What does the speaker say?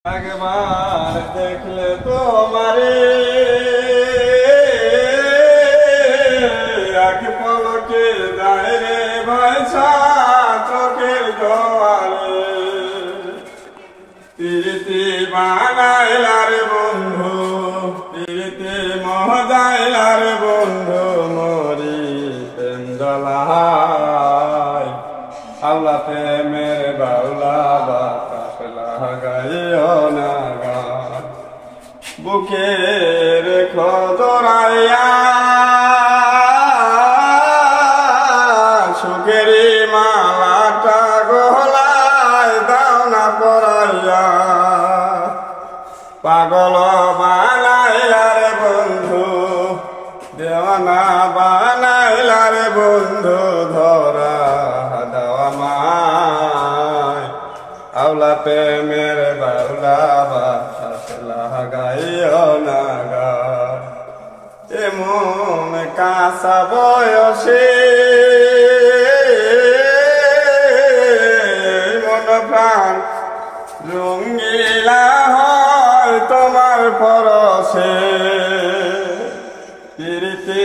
একবার দেখলে তোমারে এক পলকে যায় রে ভাইসা চোখের জোয়ারে প্রীতি বানাইলা রে বন্ধু প্রীতি মহজাইলা রে বন্ধু মরি পেন্দলায় আল্লাহ প্রেমের বাউলা বাতাস লাগাইও না গান বুকে রেখো জড়াইয়া সুখেরি মালাটা গলায় দাও না পরাইয়া পাগল বানাইলা রে বন্ধু দেওয়ানা বানাইলা রে বন্ধু ধরা আউলা প্রেমের বাউলা বাতাস লাগাইও না গান এমন কাঁচা বয়সে মন প্রাণ রঙ্গিলা হয় তোমার পরশে প্রীতি